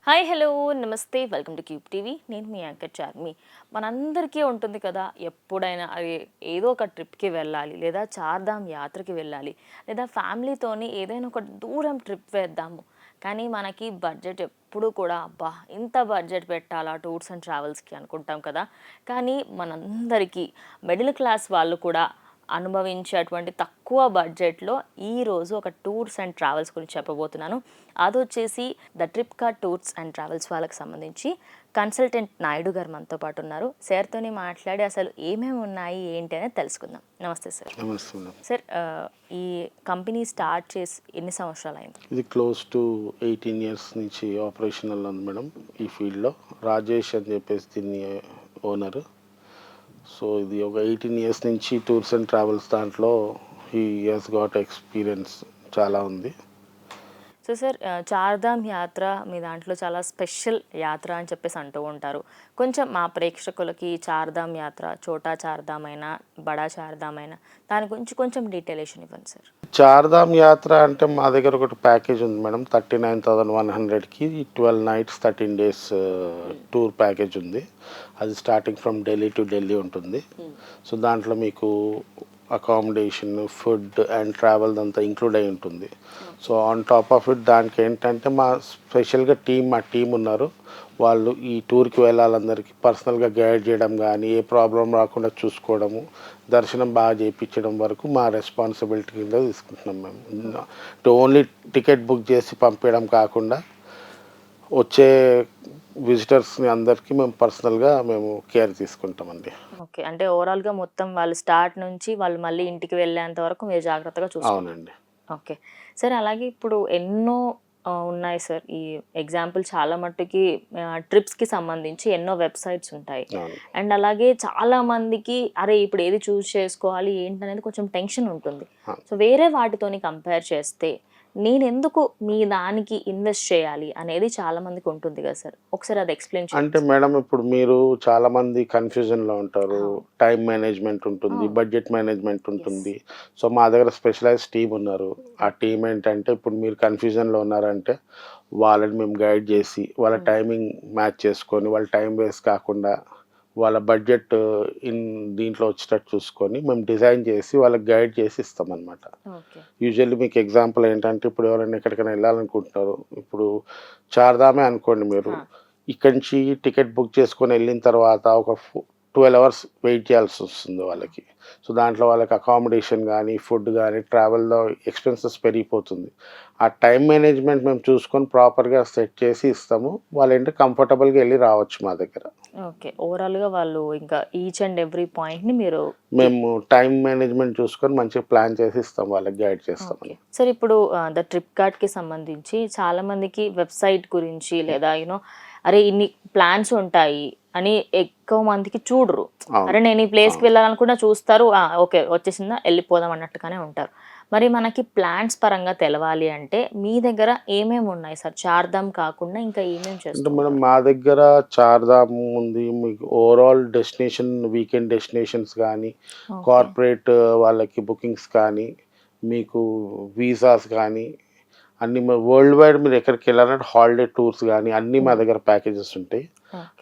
Hi hello నమస్తే welcome to cube TV. నేను మీ anchor Charmi. మనందరికీ ఉంటుంది కదా, ఎప్పుడైనా అది ఏదో ఒక ట్రిప్కి వెళ్ళాలి, లేదా చార్ధామ్ యాత్రకి వెళ్ళాలి, లేదా ఫ్యామిలీతోని ఏదైనా ఒక దూరం ట్రిప్ వేద్దాము. కానీ మనకి బడ్జెట్ ఎప్పుడు కూడా అబ్బా ఇంత బడ్జెట్ పెట్టాలా టూర్స్ అండ్ ట్రావెల్స్కి అనుకుంటాం కదా. కానీ మనందరికీ మిడిల్ క్లాస్ వాళ్ళు కూడా అనుభవించేటువంటి తక్కువ బడ్జెట్లో ఈరోజు ఒక టూర్స్ అండ్ ట్రావెల్స్ గురించి చెప్పబోతున్నాను. అది వచ్చేసి the trip card tours and travels వాళ్ళకి సంబంధించి కన్సల్టెంట్ నాయుడు గారు మనతో పాటు ఉన్నారు. సార్తోని మాట్లాడి అసలు ఏమేమి ఉన్నాయి ఏంటి అనేది తెలుసుకుందాం. నమస్తే సార్. సార్, ఈ కంపెనీ స్టార్ట్ చేసి ఎన్ని సంవత్సరాలు అయింది? ఇది క్లోజ్ టు 18 ఇయర్స్ నుంచి ఆపరేషనల్ ఉంది మేడం. ఈ ఫీల్డ్లో రాజేష్ అని చెప్పేసి దీన్ని ఓనర్. సో ఇది ఒక 18 ఇయర్స్ నుంచి టూర్స్ అండ్ ట్రావెల్స్ దాంట్లో హీ హెస్ గాట్ ఎక్స్పీరియన్స్ చాలా ఉంది. సో సార్, చార్ధామ్ యాత్ర మీ దాంట్లో చాలా స్పెషల్ యాత్ర అని చెప్పేసి అంటూ ఉంటారు. కొంచెం మా ప్రేక్షకులకి చార్ధామ్ యాత్ర, చోటా చార్ధామ్ అయినా బడా చార్ధామ్ అయినా దాని గురించి కొంచెం డీటెయిలేషన్ ఇవ్వండి సార్. చార్ధామ్ యాత్ర అంటే మా దగ్గర ఒకటి ప్యాకేజ్ ఉంది మేడం. 39,100కి 12 nights 13 days టూర్ ప్యాకేజ్ ఉంది. అది starting from Delhi to Delhi ఉంటుంది. సో దాంట్లో మీకు అకామిడేషన్, ఫుడ్ అండ్ ట్రావెల్ అంతా ఇంక్లూడ్ అయి ఉంటుంది. So on top of it దానికి ఏంటంటే మా స్పెషల్గా మా టీం ఉన్నారు. వాళ్ళు ఈ టూర్కి వెళ్ళాలందరికీ పర్సనల్గా గైడ్ చేయడం కానీ, ఏ ప్రాబ్లం రాకుండా చూసుకోవడము, దర్శనం బాగా చేయించడం వరకు మా రెస్పాన్సిబిలిటీ కింద తీసుకుంటున్నాం మేము. ఓన్లీ టికెట్ బుక్ చేసి పంపించడం కాకుండా వచ్చే విజిటర్స్ని అందరికీ మేము పర్సనల్గా మేము కేర్ తీసుకుంటామండి. ఓకే, అంటే ఓవరాల్గా మొత్తం వాళ్ళు స్టార్ట్ నుంచి వాళ్ళు మళ్ళీ ఇంటికి వెళ్ళేంత వరకు మీరు జాగ్రత్తగా చూసుకోవాలి. అవునండి. ఓకే సార్, అలాగే ఇప్పుడు ఎన్నో ఉన్నాయి సార్. ఈ ఎగ్జాంపుల్ చాలా మట్టుకి ట్రిప్స్కి సంబంధించి ఎన్నో వెబ్సైట్స్ ఉంటాయి. అండ్ అలాగే చాలా మందికి అరే ఇప్పుడు ఏది చూస్ చేసుకోవాలి ఏంటనేది కొంచెం టెన్షన్ ఉంటుంది. సో వేరే వాటితోని కంపేర్ చేస్తే నేను ఎందుకు మీ దానికి ఇన్వెస్ట్ చేయాలి అనేది చాలా మందికి ఉంటుంది కదా సార్. ఒకసారి అది ఎక్స్ప్లెయిన్ చేయండి. అంటే మేడం ఇప్పుడు మీరు చాలా మంది కన్ఫ్యూజన్లో ఉంటారు. టైం మేనేజ్మెంట్ ఉంటుంది, బడ్జెట్ మేనేజ్మెంట్ ఉంటుంది. సో మా దగ్గర స్పెషలైజ్ టీం ఉన్నారు. ఆ టీం ఏంటంటే ఇప్పుడు మీరు కన్ఫ్యూజన్లో ఉన్నారంటే వాళ్ళని మేము గైడ్ చేసి వాళ్ళ టైమింగ్ మ్యాచ్ చేసుకొని వాళ్ళ టైం వేస్ట్ కాకుండా వాళ్ళ బడ్జెట్ దీంట్లో వచ్చేటట్టు చూసుకొని మేము డిజైన్ చేసి వాళ్ళకి గైడ్ చేసి ఇస్తామన్నమాట. యూజువల్లీ మీకు ఎగ్జాంపుల్ ఏంటంటే ఇప్పుడు ఎవరైనా ఎక్కడికైనా వెళ్ళాలనుకుంటున్నారు. ఇప్పుడు చార్ధామే అనుకోండి, మీరు ఇక్కడి నుంచి టికెట్ బుక్ చేసుకొని వెళ్ళిన తర్వాత ఒక 12 hours వెయిట్ చేయాల్సి వస్తుంది వాళ్ళకి. సో దాంట్లో వాళ్ళకి అకామిడేషన్ కానీ, ఫుడ్ కానీ, ట్రావెల్లో ఎక్స్పెన్సెస్ పెరిగిపోతుంది. ఆ టైం మేనేజ్మెంట్ మేము చూసుకొని ప్రాపర్గా సెట్ చేసి ఇస్తాము. వాళ్ళు ఏంటంటే కంఫర్టబుల్గా వెళ్ళి రావచ్చు మా దగ్గర. ఓకే, ఓవరాల్గా వాళ్ళు ఇంకా ఈచ్ అండ్ ఎవ్రీ పాయింట్ని మేము టైం మేనేజ్మెంట్ చూసుకొని మంచిగా ప్లాన్ చేసి ఇస్తాం, వాళ్ళకి గైడ్ చేస్తాం. సార్, ఇప్పుడు ద ట్రిప్ కార్డ్కి సంబంధించి చాలా మందికి వెబ్సైట్ గురించి లేదా అరే ఇన్ని ప్లాన్స్ ఉంటాయి అని ఎక్కువ మందికి చూడరు. అరే నేను ఈ ప్లేస్కి వెళ్ళాలనుకున్నా చూస్తారు, ఓకే వచ్చేసిందా వెళ్ళిపోదాం అన్నట్టుగానే ఉంటారు. మరి మనకి ప్లాన్స్ పరంగా తెలవాలి అంటే మీ దగ్గర ఏమేమి ఉన్నాయి సార్? చార్ధామ్ కాకుండా ఇంకా ఏమేమి చేస్తారు మేడం? మా దగ్గర చార్ధామ్ ఉంది. మీకు ఓవరాల్ డెస్టినేషన్, వీకెండ్ డెస్టినేషన్స్ కానీ, కార్పొరేట్ వాళ్ళకి బుకింగ్స్ కానీ, మీకు వీసాస్ కానీ అన్ని వరల్డ్ వైడ్ మీరు ఎక్కడికి వెళ్ళాలంటే హాలిడే టూర్స్ కానీ అన్నీ మా దగ్గర ప్యాకేజెస్ ఉంటాయి.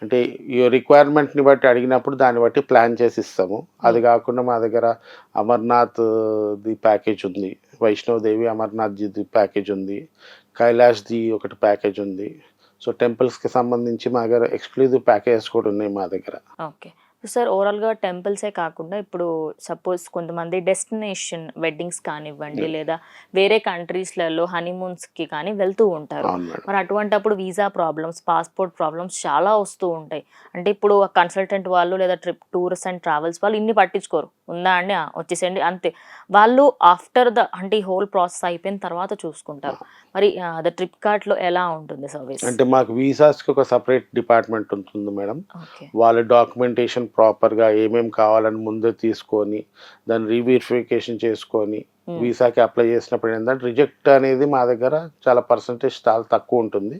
అంటే ఈ రిక్వైర్మెంట్ని బట్టి అడిగినప్పుడు దాన్ని బట్టి ప్లాన్ చేసి ఇస్తాము. అది కాకుండా మా దగ్గర అమర్నాథ్ ది ప్యాకేజ్ ఉంది, వైష్ణోదేవి అమర్నాథ్ ది ప్యాకేజ్ ఉంది, కైలాష్ది ఒకటి ప్యాకేజ్ ఉంది. సో టెంపుల్స్కి సంబంధించి మా దగ్గర ఎక్స్క్లూజివ్ ప్యాకేజెస్ కూడా ఉన్నాయి మా దగ్గర. ఓకే సార్, ఓవరాల్గా టెంపుల్సే కాకుండా ఇప్పుడు సపోజ్ కొంతమంది డెస్టినేషన్ వెడ్డింగ్స్ కానివ్వండి లేదా వేరే కంట్రీస్లలో హనీమూన్స్కి కానీ వెళ్తూ ఉంటారు. మరి అటువంటప్పుడు వీసా ప్రాబ్లమ్స్, పాస్పోర్ట్ ప్రాబ్లమ్స్ చాలా వస్తూ ఉంటాయి. అంటే ఇప్పుడు కన్సల్టెంట్ వాళ్ళు లేదా టూర్స్ అండ్ ట్రావెల్స్ వాళ్ళు ఇన్ని పట్టించుకోరు, ఉందా అండి వచ్చేసేయండి అంతే. వాళ్ళు ఆఫ్టర్ అంటే ఈ హోల్ ప్రాసెస్ అయిపోయిన తర్వాత చూసుకుంటారు. మరి ద ట్రిప్ కార్ట్లో ఎలా ఉంటుంది సర్వీస్? అంటే మాకు వీసాస్కి ఒక సపరేట్ డిపార్ట్మెంట్ ఉంటుంది మేడం. వాళ్ళ డాక్యుమెంటేషన్ ప్రాపర్గా ఏమేమి కావాలని ముందే తీసుకొని దాన్ని రీవెరిఫికేషన్ చేసుకొని వీసాకి అప్లై చేసినప్పుడు ఏంటంటే రిజెక్ట్ అనేది మా దగ్గర చాలా పర్సంటేజ్ చాలా తక్కువ ఉంటుంది.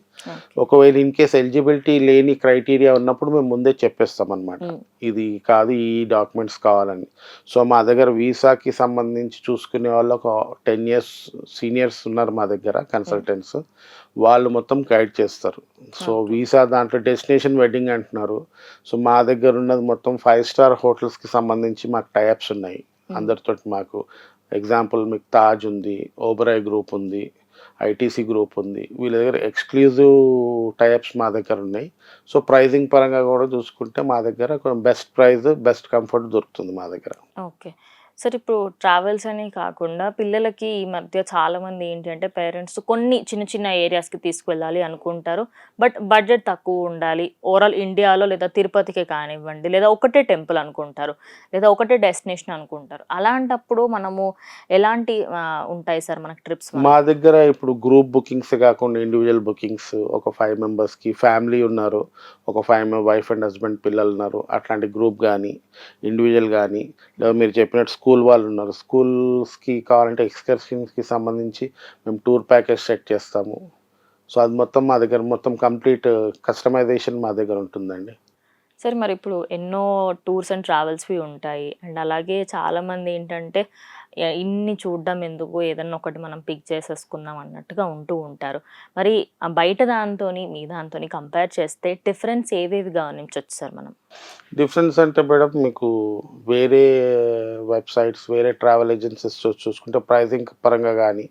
ఒకవేళ ఇన్ కేస్ ఎలిజిబిలిటీ లేని క్రైటీరియా ఉన్నప్పుడు మేము ముందే చెప్పేస్తాం అనమాట, ఇది కాదు ఈ డాక్యుమెంట్స్ కావాలని. సో మా దగ్గర వీసాకి సంబంధించి చూసుకునే వాళ్ళు ఒక 10 years సీనియర్స్ ఉన్నారు మా దగ్గర కన్సల్టెంట్స్. వాళ్ళు మొత్తం గైడ్ చేస్తారు. So okay. వీసా దాంట్లో డెస్టినేషన్ వెడ్డింగ్ అంటున్నారు. సో మా దగ్గర ఉన్నది మొత్తం 5 స్టార్ హోటల్స్‌కి సంబంధించి మాకు టై అప్స్ ఉన్నాయి. అందరితోటి మాకు ఎగ్జాంపుల్ మీకు తాజ్ ఉంది, ఓబెరాయ్ గ్రూప్ ఉంది, ఐటీసీ గ్రూప్ ఉంది. వీళ్ళ దగ్గర ఎక్స్‌క్లూజివ్ టై అప్స్ మా దగ్గర ఉన్నాయి. సో ప్రైజింగ్ పరంగా కూడా చూసుకుంటే మా దగ్గర బెస్ట్ ప్రైస్, బెస్ట్ కంఫర్ట్ దొరుకుతుంది మా దగ్గర. ఓకే. సార్ ఇప్పుడు ట్రావెల్స్ అనే కాకుండా పిల్లలకి ఈ మధ్య చాలామంది ఏంటంటే పేరెంట్స్ కొన్ని చిన్న చిన్న ఏరియాస్‌కి తీసుకువెళ్ళాలి అనుకుంటారు. బట్ బడ్జెట్ తక్కువ ఉండాలి. ఓవరాల్ ఇండియాలో లేదా తిరుపతికే కానివ్వండి, లేదా ఒకటే టెంపుల్ అనుకుంటారు. లేదా ఒకటే డెస్టినేషన్ అనుకుంటారు. అలాంటప్పుడు మనము ఎలాంటి ఉంటాయి సార్ మనకు ట్రిప్స్ మా మనకి? దగ్గర ఇప్పుడు గ్రూప్ బుకింగ్స్ కాకుండా ఇండివిడ్యువల్ బుకింగ్స్ ఒక 5 మెంబర్స్‌కి ఫ్యామిలీ ఉన్నారు. ఒక 5 వైఫ్ అండ్ హస్బెండ్ పిల్లలున్నారు. అట్లాంటి గ్రూప్ గానీ, ఇండివిడ్యువల్ గానీ, లేదా మీరు చెప్పినట్టు స్కూల్ వాళ్ళున్నారు. స్కూల్స్‌కి కావాలంటే ఎక్స్‌కర్షన్స్‌కి సంబంధించి మేము టూర్ ప్యాకేజ్ సెట్ చేస్తాము. సో, అది మొత్తం మా దగ్గర మొత్తం కంప్లీట్ కస్టమైజేషన్ మా దగ్గర ఉంటుందండి. సరే మరిప్పుడు ఎన్నో టూర్స్ అండ్ ట్రావెల్స్‌వి ఉంటాయి. అండ్ అలాగే చాలామంది ఏంటంటే ఇన్ని చూడడం ఎందుకు ఏదన్నా ఒకటి మనం పిక్ చేసేసుకుందాం అన్నట్టుగా ఉంటూ ఉంటారు. మరి బయట దాంతోని, మీ దాంతోని కంపేర్ చేస్తే డిఫరెన్స్ ఏవేవి గమనించొచ్చు సార్ మనం? డిఫరెన్స్ అంటే మేడం మీకు వేరే వెబ్‌సైట్స్, వేరే ట్రావెల్ ఏజెన్సీస్ చూసుకుంటే ప్రైజింగ్ పరంగా గానీ,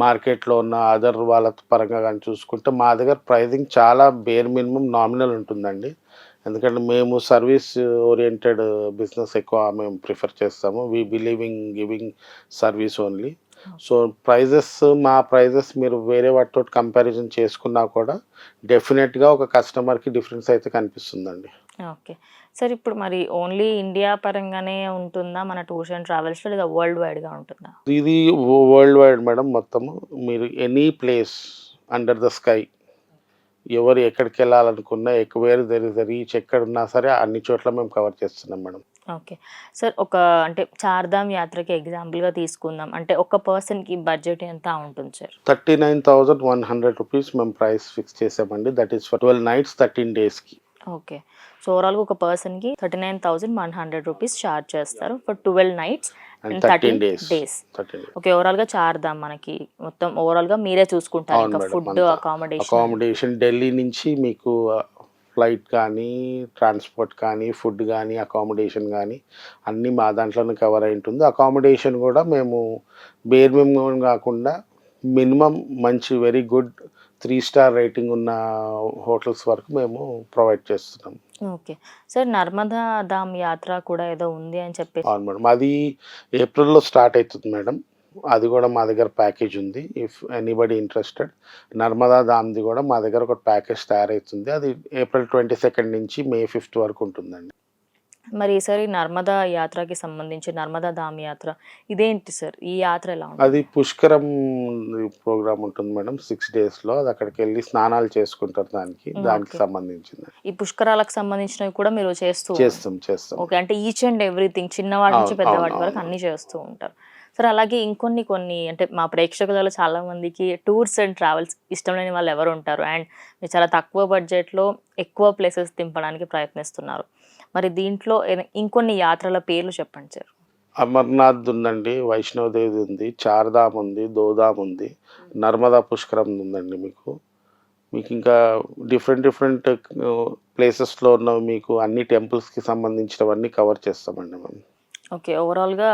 మార్కెట్‌లో ఉన్న అదర్ వాళ్ళ పరంగా గానీ చూసుకుంటే మా దగ్గర ప్రైజింగ్ చాలా బేర్ మినిమమ్ నామినల్ ఉంటుందండి. ఎందుకంటే మేము సర్వీస్ ఓరియెంటెడ్ బిజినెస్ ఎక్కువ మేము ప్రిఫర్ చేస్తాము. We believe in giving service only. So, మా ప్రైజెస్ మీరు వేరే వాటితోటి కంపారిజన్ చేసుకున్నా కూడా డెఫినిట్‌గా ఒక కస్టమర్‌కి డిఫరెన్స్ అయితే కనిపిస్తుందండి. ఓకే. సార్ ఇప్పుడు మరి ఓన్లీ ఇండియా పరంగానే ఉంటుందా మన టూర్స్ అండ్ ట్రావెల్స్‌లో లేదా వరల్డ్ వైడ్‌గా ఉంటుందా? ఇది వరల్డ్ వైడ్ మేడం మొత్తము. మీరు any place under the sky ఎవరు ఎక్కడికెళ్ళాలనుకున్నా where there is a reach ఎక్కడున్నా సరే అన్ని చోట్ల మేము కవర్ చేస్తున్నాం మేడం. ఓకే. సార్ ఒక అంటే చార్ధామ్ యాత్రకి ఎగ్జాంపుల్‌గా తీసుకుందాం. అంటే ఒక పర్సన్‌కి బడ్జెట్ ఎంత ఉంటుంది సార్? 39,100 రూపీస్ మేము ప్రైస్ ఫిక్స్ చేసామండి. దట్ ఈస్ ఫర్ 12 నైట్స్ 13 డేస్‌కి. ఓకే. సో, ఓవరాల్‌గా ఒక పర్సన్‌కి 39,100 రూపీస్ చార్జ్ చేస్తారు. For 12 nights and and 13 13 days. Days. 13 days. Okay. ఓవరాల్‌గా చార్ధామ్ మనకి మొత్తం ఓవరాల్‌గా మీరే చూసుకుంటారు. అవును ఇంకా మేడం. ఫుడ్, అంతా. అకామిడేషన్ అంతా. అకామిడేషన్ ఢిల్లీ నుంచి మీకు ఫ్లైట్ కానీ, ట్రాన్స్‌పోర్ట్ కానీ, ఫుడ్ గానీ, అకామిడేషన్ గానీ అన్నీ మా దాంట్లోనే కవర్ అయి ఉంటుంది. అకామిడేషన్ గూడా మేము బేర్ మినిమమ్ గాకుండా మినిమమ్ మంచి వెరీ గుడ్ 3 స్టార్ రేటింగ్ ఉన్న హోటల్స్ వరకు మేము ప్రొవైడ్ చేస్తున్నాం. ఓకే. సార్ నర్మదా ధామ్ యాత్ర కూడా ఏదో ఉంది అని చెప్పేసి అవును మేడం. అది ఏప్రిల్‌లో స్టార్ట్ అయితుంది మేడం. అది గూడా మా దగ్గర ప్యాకేజ్ ఉంది. ఇఫ్ ఎనీబడీ ఇంట్రెస్టెడ్ నర్మదా ధామ్‌ది గూడా మా దగ్గర ఒక ప్యాకేజ్ తయారైతుంది. అది ఏప్రిల్ 22 నుంచి మే 5 వరకు ఉంటుందండి. మరి ఈసారి నర్మదా యాత్రకి సంబంధించి నర్మదా ధామ్ యాత్ర ఇదేంటి సార్? ఈ యాత్ర ఎలా అది ఉంటుంది? పుష్కరం ప్రోగ్రామ్ ఉంటుంది మేడం. 6 డేస్‌లో అది అక్కడికెళ్ళి స్నానాలు చేసుకుంటారు దానికి ఓకే. సంబంధించింది. ఈ పుష్కరాలకు సంబంధించినవి కూడా మీరు చేస్తూ చేస్తాం. ఓకే. అంటే ఈచ్ అండ్ ఎవ్రీథింగ్ చిన్నవాటి నుంచి పెద్దవాటి వరకు అవును. అన్నీ చేస్తూ ఉంటారు. సరే అలాగే ఇంకొన్ని అంటే మా ప్రేక్షకులలో చాలా మందికి టూర్స్ అండ్ ట్రావెల్స్ ఇష్టం లేని వాళ్ళు ఎవరు ఉంటారు? అండ్ మీరు చాలా తక్కువ బడ్జెట్‌లో ఎక్కువ ప్లేసెస్ తింపడానికి ప్రయత్నిస్తున్నారు. మరి దీంట్లో ఇంకొన్ని యాత్రల పేర్లు చెప్పండి సార్? అమర్నాథ్ ఉందండి. వైష్ణోదేవి ఉంది. చార్ధామ్ ఉంది. దోధామ్ ఉంది. నర్మదా పుష్కరం ఉందండి మీకు. మీకింకా డిఫరెంట్ ప్లేసెస్‌లో ఉన్నవి మీకు అన్ని టెంపుల్స్‌కి సంబంధించినవన్నీ కవర్ చేస్తామండి మేము. ఓకే. ఓవరాల్‌గా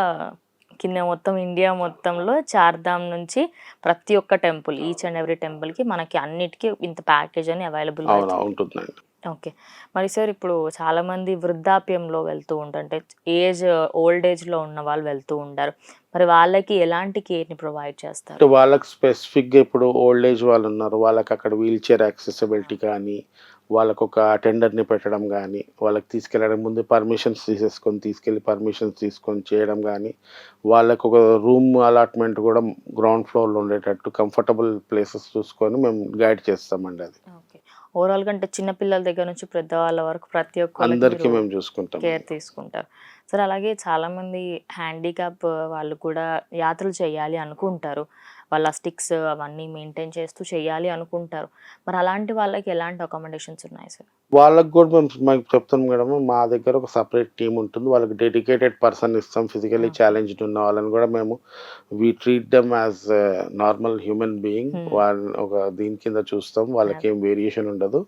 కింద మొత్తం ఇండియా మొత్తంలో చార్ధామ్ నుంచి ప్రతి ఒక్క టెంపుల్ ఈచ్ అండ్ ఎవ్రీ టెంపుల్‌కి మనకి అన్నిటికి ఇంత ప్యాకేజ్ అని అవైలబుల్‌లో అవును. అయితే ఉంది. ఉంటుందండి. ఓకే. మరి సార్ ఇప్పుడు చాలామంది వృద్ధాప్యంలో వెళ్తూ ఉంటారు. అంటే ఏజ్ ఓల్డ్ ఏజ్‌లో ఉన్న వాళ్ళు వెళ్తూ ఉంటారు. మరి వాళ్ళకి ఎలాంటి కేర్‌ని ప్రొవైడ్ చేస్తారు? అంటే వాళ్ళకి స్పెసిఫిక్‌గా ఇప్పుడు ఓల్డ్ ఏజ్ వాళ్ళున్నారు. వాళ్ళకక్కడ వీల్ చైర్ యాక్సెసిబిలిటీ కానీ, వాళ్ళకొక అటెండర్‌ని పెట్టడం గానీ, వాళ్ళకి తీసుకెళ్ళడానికి ముందు పర్మిషన్స్ తీసుకొని చేయడం గానీ, వాళ్ళకొక రూమ్ అలాట్‌మెంట్ గూడా గ్రౌండ్ ఫ్లోర్‌లో ఉండేటట్టు కంఫర్టబుల్ ప్లేసెస్ చూసుకొని మేము గైడ్ చేస్తామండి అది. ఓకే. ఓవరాల్‌గా అంటే చిన్న పిల్లల దగ్గర నుంచి పెద్దవాళ్ళ వరకు ప్రతి ఒక్కళ్ళకి అందరికీ మీరు మేము చూసుకుంటామండి. కేర్ తీసుకుంటారు. సరే అలాగే చాలామంది హ్యాండిక్యాప్ వాళ్ళు కూడా యాత్రలు చేయాలి అనుకుంటారు. వాళ్ళ స్టిక్స్ అవన్నీ మెయింటైన్ చేస్తూ చేయాలి అనుకుంటారు. మరి అలాంటి వాళ్ళకి ఎలాంటి అకామిడేషన్స్ ఉన్నాయి సార్? వాళ్ళకి కూడా మేము చెప్తాం మేడం, మా దగ్గర ఒక సెపరేట్ టీమ్ ఉంటుంది. వాళ్ళకి డెడికేటెడ్ పర్సన్ ఇస్తాం. Physically okay. ఛాలెంజ్డ్ ఉన్న వాళ్ళని కూడా మేము treat them as normal human being. వాళ్ళని ఒక దీని కింద చూస్తాం. వాళ్ళకి ఏం వేరియేషన్ ఉండదు.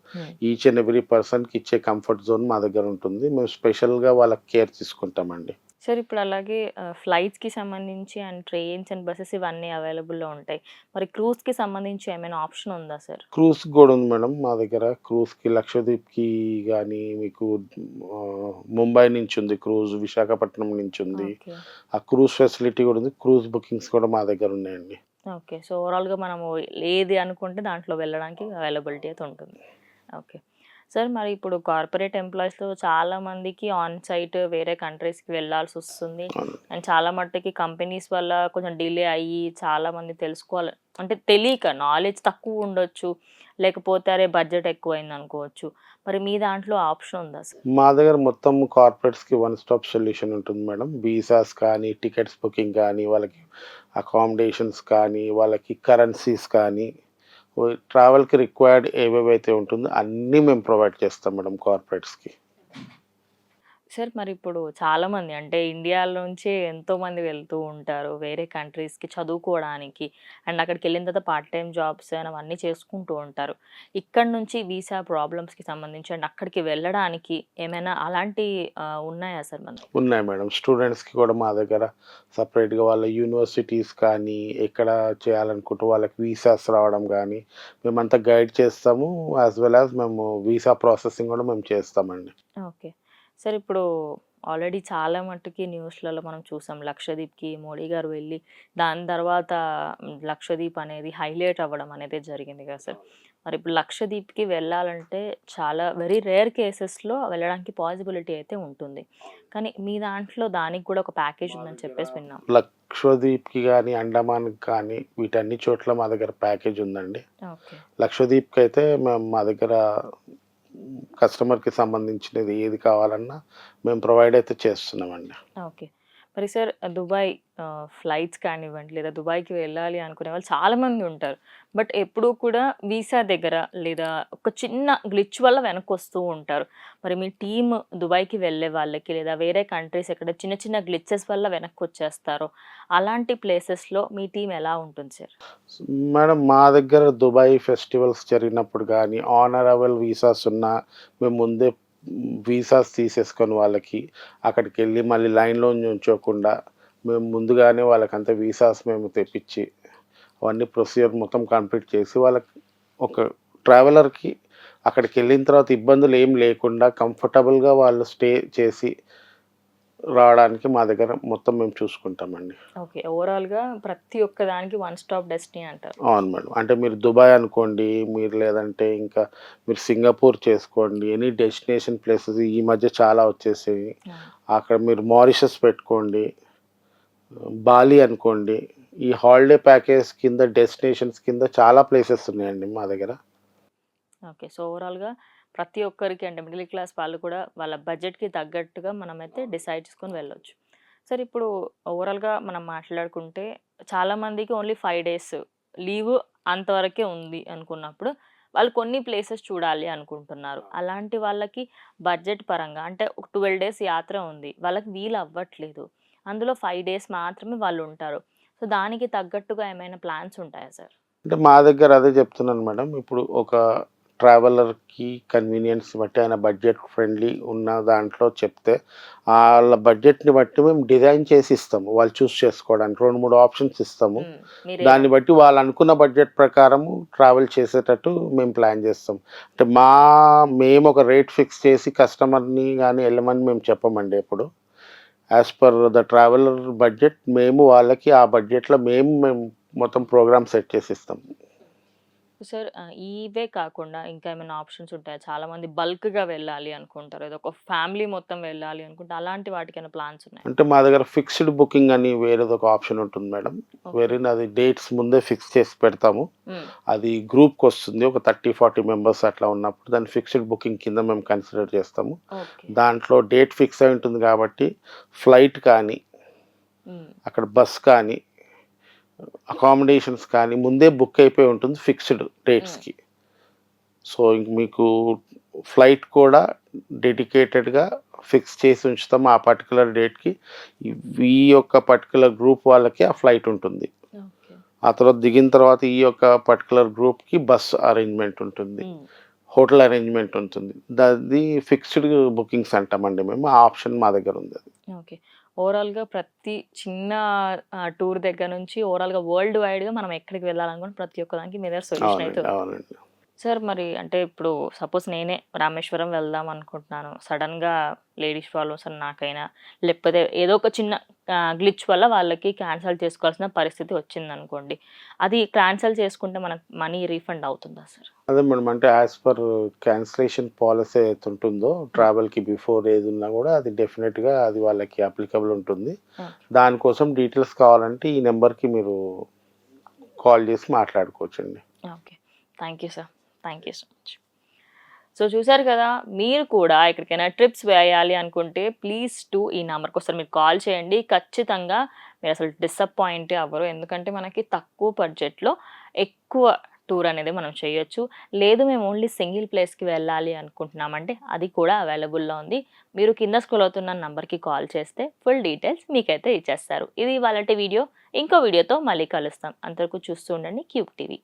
ఈచ్ అండ్ ఎవ్రీ పర్సన్కి ఇచ్చే కంఫర్ట్ జోన్ మా దగ్గర ఉంటుంది. మేము స్పెషల్గా వాళ్ళకి కేర్ తీసుకుంటామండి. సార్ ఇప్పుడు అలాగే ఫ్లైట్స్‌కి సంబంధించి అండ్ ట్రైన్స్ అండ్ బసెస్ ఇవన్నీ అవైలబుల్‌లో ఉంటాయి. మరి క్రూజ్‌కి సంబంధించి ఏమైనా ఆప్షన్ ఉందా సార్? క్రూజ్ కూడా ఉంది మేడం మా దగ్గర. క్రూజ్‌కి లక్షద్వీప్‌కి గానీ, మీకు ముంబై నుంచి ఉంది క్రూజ్, విశాఖపట్నం నుంచి ఉంది. ఓకే. ఆ క్రూజ్ ఫెసిలిటీ కూడా ఉంది. క్రూజ్ బుకింగ్స్ కూడా మా దగ్గర ఉన్నాయండి. ఓకే. సో, ఓవరాల్‌గా మనము ఏది అనుకుంటే దాంట్లో వెళ్ళడానికి అవైలబిలిటీ అయితే ఉంటుంది. ఓకే. సార్ మరి ఇప్పుడు కార్పొరేట్ ఎంప్లాయీస్‌లో చాలా మందికి ఆన్ సైట్ వేరే కంట్రీస్‌కి వెళ్ళాల్సొస్తుంది. అవును. అండ్ చాలా మట్టుకి కంపెనీస్ వల్ల కొంచెం డిలే అయ్యి చాలామంది తెలుసుకోవాలి అంటే తెలియక నాలెడ్జ్ తక్కువ ఉండొచ్చు. లేకపోతే అరే బడ్జెట్ ఎక్కువైంది అనుకోవచ్చు. మరి మీ దాంట్లో ఆప్షన్ ఉందా సార్? మా దగ్గర మొత్తం కార్పొరేట్స్‌కి వన్ స్టాప్ సొల్యూషన్ ఉంటుంది మేడం. వీసాస్ కానీ, టికెట్స్ బుకింగ్ కానీ, వాళ్ళకి అకామిడేషన్స్ కానీ, వాళ్ళకి కరెన్సీస్ కానీ, ట్రావెల్‌కి రిక్వైర్డ్ ఏవేవైతే ఉంటుందో అన్నీ మేము ప్రొవైడ్ చేస్తాం మేడం కార్పొరేట్స్‌కి. సార్ మరి ఇప్పుడు చాలామంది అంటే ఇండియాలో నుంచే ఎంతోమంది వెళ్తూ ఉంటారు వేరే కంట్రీస్‌కి చదువుకోవడానికి. అండ్ అక్కడికెళ్ళిన తర్వాత పార్ట్ టైమ్ జాబ్స్ అని అవన్నీ చేసుకుంటూ ఉంటారు. ఇక్కడి నుంచి వీసా ప్రాబ్లమ్స్‌కి సంబంధించి అండ్ అక్కడికి వెళ్ళడానికి ఏమైనా అలాంటి ఉన్నాయా సార్ మనకి? ఉన్నాయి మేడం. స్టూడెంట్స్‌కి కూడా మా దగ్గర సెపరేట్‌గా వాళ్ళ యూనివర్సిటీస్ కానీ, ఎక్కడ చేయాలనుకుంటే వాళ్ళకి వీసాస్ రావడం గానీ, మేమంతా గైడ్ చేస్తాము. యాస్ వెల్ యాస్ మేము వీసా ప్రాసెసింగ్ కూడా మేము చేస్తామండి. ఓకే. సార్ ఇప్పుడు ఆల్రెడీ చాలా మట్టుకి న్యూస్‌లలో మనం చూసాం. లక్షద్వీప్‌కి మోడీ గారు వెళ్ళి దాని తర్వాత లక్షద్వీప్ అనేది హైలైట్ అవ్వడం అనేది జరిగింది కదా సార్. మరి ఇప్పుడు లక్షద్వీప్‌కి వెళ్ళాలంటే చాలా వెరీ రేర్ కేసెస్‌లో వెళ్ళడానికి పాసిబిలిటీ అయితే ఉంటుంది. కానీ మీ దాంట్లో దానికి కూడా ఒక ప్యాకేజ్ ఉందని చెప్పేసి విన్నాం. లక్షద్వీప్‌కి గానీ, అండమాన్‌కి కానీ వీటన్ని చోట్ల మా దగ్గర ప్యాకేజ్ ఉందండి. ఓకే. లక్షద్వీప్‌కైతే మేము మా దగ్గర కస్టమర్‌కి సంబంధించినది ఏది కావాలన్నా మేము ప్రొవైడ్ అయితే చేస్తున్నామండి. ఓకే. మరి సార్ దుబాయ్ ఫ్లైట్స్ కానివ్వండి, లేదా దుబాయ్‌కి వెళ్ళాలి అనుకునే వాళ్ళు చాలామంది ఉంటారు. బట్ ఎప్పుడూ కూడా వీసా దగ్గర లేదా ఒక చిన్న గ్లిచ్ వల్ల వెనక్కొస్తూ ఉంటారు. మరి మీ టీమ్ దుబాయ్‌కి వెళ్ళే వాళ్ళకి లేదా వేరే కంట్రీస్ ఎక్కడ చిన్న చిన్న గ్లిచెస్ వల్ల వెనక్కొచ్చేస్తారో, అలాంటి ప్లేసెస్‌లో మీ టీమ్ ఎలా ఉంటుంది సార్? మేడం మా దగ్గర దుబాయ్ ఫెస్టివల్స్ జరిగినప్పుడు గానీ, ఆనరబుల్ వీసాస్ ఉన్నా మేము ముందే వీసాస్ తీసేసుకొని వాళ్ళకి అక్కడికెళ్ళి మళ్ళీ లైన్‌లో నుంచోకుండా మేము ముందుగానే వాళ్ళకంతా వీసాస్ మేము తెప్పిచ్చి, అవన్నీ ప్రొసీజర్ మొత్తం కంప్లీట్ చేసి వాళ్ళకి ఒక ట్రావెలర్‌కి అక్కడికెళ్ళిన తర్వాత ఇబ్బందులేం లేకుండా కంఫర్టబుల్‌గా వాళ్ళు స్టే చేసి రావడానికి మా దగ్గర మొత్తం మేము చూసుకుంటామండి. ఓకే. ఓవరాల్‌గా ప్రతి ఒక్క దానికి వన్ స్టాప్ డెస్టినీ అంటారు. అవును మేడం. అంటే మీరు దుబాయ్ అనుకోండి, మీరు లేదంటే ఇంకా మీరు సింగపూర్ చేసుకోండి, ఎనీ డెస్టినేషన్ ప్లేసెస్ ఈ మధ్య చాలా వచ్చేసాయి. అవును. అక్కడ మీరు మారిషస్ పెట్టుకోండి, బాలి అనుకోండి. ఈ హాలిడే ప్యాకేజ్ కింద డెస్టినేషన్స్ కింద చాలా ప్లేసెస్ ఉన్నాయండి మా దగ్గర. ఓకే. సో, ఓవరాల్‌గా ప్రతి ఒక్కరికి అంటే మిడిల్ క్లాస్ వాళ్ళు కూడా వాళ్ళ బడ్జెట్‌కి తగ్గట్టుగా మనమైతే డిసైడ్ చేసుకొని వెళ్ళొచ్చు. సరే ఇప్పుడు ఓవరాల్‌గా మనం మాట్లాడుకుంటే చాలామందికి ఓన్లీ 5 డేస్ లీవ్ అంతవరకే ఉంది అనుకున్నప్పుడు వాళ్ళు కొన్ని ప్లేసెస్ చూడాలి అనుకుంటున్నారు. అలాంటి వాళ్ళకి బడ్జెట్ పరంగా అంటే ఒక 12 డేస్ యాత్ర ఉంది. వాళ్ళకి వీలవ్వట్లేదు. అందులో 5 డేస్ మాత్రమే వాళ్ళుంటారు. సో, దానికి తగ్గట్టుగా ఏమైనా ప్లాన్స్ ఉంటాయా సార్? అంటే మా దగ్గర అదే చెప్తున్నాను మేడం. ఇప్పుడు ఒక ట్రావెలర్‌కి కన్వీనియన్స్ బట్టి ఆయన బడ్జెట్ ఫ్రెండ్లీ ఉన్న దాంట్లో చెప్తే, ఆళ్ళ బడ్జెట్‌ని బట్టి మేము డిజైన్ చేసి ఇస్తాము. వాళ్ళు చూస్ చేసుకోవడానికి 2, 3 ఆప్షన్స్ ఇస్తాము. హ్మ్. మీరే దాన్ని బట్టి వాళ్ళు అనుకున్న బడ్జెట్ ప్రకారము ట్రావెల్ చేసేటట్టు మేము ప్లాన్ చేస్తాం. అంటే మేము ఒక రేట్ ఫిక్స్ చేసి కస్టమర్‌ని గాని ఎళ్ళమని మేము చెప్పమండి ఎప్పుడు. As per the traveller budget మేము వాళ్ళకి ఆ బడ్జెట్‌లో మేము మొత్తం ప్రోగ్రామ్ సెట్ చేసి ఇస్తాం. సార్ ఇవే కాకుండా ఇంకా ఏమైనా ఆప్షన్స్ ఉంటాయా? చాలామంది బల్క్‌గా వెళ్ళాలి అనుకుంటారు. ఏదో ఒక ఫ్యామిలీ మొత్తం వెళ్ళాలి అనుకుంటే అలాంటి వాటికేమైనా ప్లాన్స్ ఉన్నాయా? అంటే మా దగ్గర ఫిక్స్డ్ బుకింగ్ అని వేరేదొక ఆప్షన్ ఉంటుంది మేడం. ఓకే. వేరేది అది డేట్స్ ముందే ఫిక్స్ చేసి పెడతాము. హ్మ్. అది గ్రూప్‌కొస్తుంది. ఒక 30, 40 మెంబర్స్ అట్లా ఉన్నప్పుడు దాన్ని ఫిక్స్డ్ బుకింగ్ కింద మేము కన్సిడర్ చేస్తాము. ఓకే. దాంట్లో డేట్ ఫిక్స్ అయి ఉంటుంది కాబట్టి ఫ్లైట్ కానీ, హ్మ్. అక్కడ బస్ కానీ, అకామిడేషన్స్ కానీ ముందే బుక్ అయిపోయి ఉంటుంది ఫిక్స్డ్ డేట్స్‌కి. సో, ఇంక మీకు ఫ్లైట్ కూడా డెడికేటెడ్‌గా ఫిక్స్ చేసి ఉంచుతాము ఆ పర్టిక్యులర్ డేట్‌కి. ఈ యొక్క పర్టిక్యులర్ గ్రూప్ వాళ్ళకి ఆ ఫ్లైట్ ఉంటుంది. ఓకే. ఆ తర్వాత దిగిన తర్వాత ఈ యొక్క పర్టిక్యులర్ గ్రూప్‌కి బస్ అరేంజ్‌మెంట్ ఉంటుంది. హోటల్ అరేంజ్‌మెంట్ ఉంటుంది. అది ఫిక్స్డ్ బుకింగ్స్ అంటామండి మేము. ఆ ఆప్షన్ మా దగ్గర ఉంది. ఓకే. ఓవరాల్‌గా ప్రతి చిన్న టూర్ దగ్గర నుంచి ఓవరాల్‌గా వరల్డ్ వైడ్‌గా మనం ఎక్కడికి వెళ్ళాలనుకున్న ప్రతి ఒక్క దానికి మీ దగ్గర సొల్యూషన్ అయితే అవునండి. ఉంది. అవునండి. సార్ మరి అంటే ఇప్పుడు సపోజ్ నేనే రామేశ్వరం వెళ్దాం అనుకుంటున్నాను. సడెన్‌గా లేడీస్ ప్రాబ్లమ్స్ అని నాకైనా, లేకపోతే ఏదో ఒక చిన్న గ్లిచ్ వల్ల వాళ్ళకి క్యాన్సల్ చేసుకోవాల్సిన పరిస్థితి వచ్చిందనుకోండి. అది క్యాన్సల్ చేసుకుంటే మనకు మనీ రీఫండ్ అవుతుందా సార్? అదే మేడం. అంటే యాస్ పర్ క్యాన్సలేషన్ పాలిసీ ఏదైతే ఉంటుందో ట్రావెల్‌కి బిఫోర్ ఏదున్నా గూడా అది డెఫినిట్‌గా అది వాళ్ళకి అప్లికబుల్ ఉంటుంది. ఓకే. దానికోసం డీటెయిల్స్ కావాలంటే ఈ నంబర్‌కి మీరు కాల్ చేసి మాట్లాడుకోవచ్చండి. Okay. Thank you sir. Thank you so much. So చూసారు కదా! మీరు కూడా ఎక్కడికైనా ట్రిప్స్ వేయాలి అనుకుంటే ప్లీజ్ డు ఈ నంబర్‌కి ఒకసారి మీరు కాల్ చేయండి. ఖచ్చితంగా మీరసలు డిసప్పాయింటే అవ్వరు. ఎందుకంటే మనకి తక్కువ బడ్జెట్‌లో ఎక్కువ టూర్ అనేది మనం చేయొచ్చు. లేదు మేము ఓన్లీ సింగిల్ ప్లేస్‌కి వెళ్ళాలి అనుకుంటున్నామంటే అది కూడా అవైలబుల్‌లో ఉంది. మీరు కింద స్క్రోల్ అవుతున్న నంబర్‌కి కాల్ చేస్తే ఫుల్ డీటెయిల్స్ మీకైతే ఇచ్చేస్తారు. ఇది ఇవాళటి వీడియో. ఇంకో వీడియోతో మళ్ళీ కలుస్తాం. అంతవరకు చూస్తూ ఉండండి క్యూబ్ టీవీ.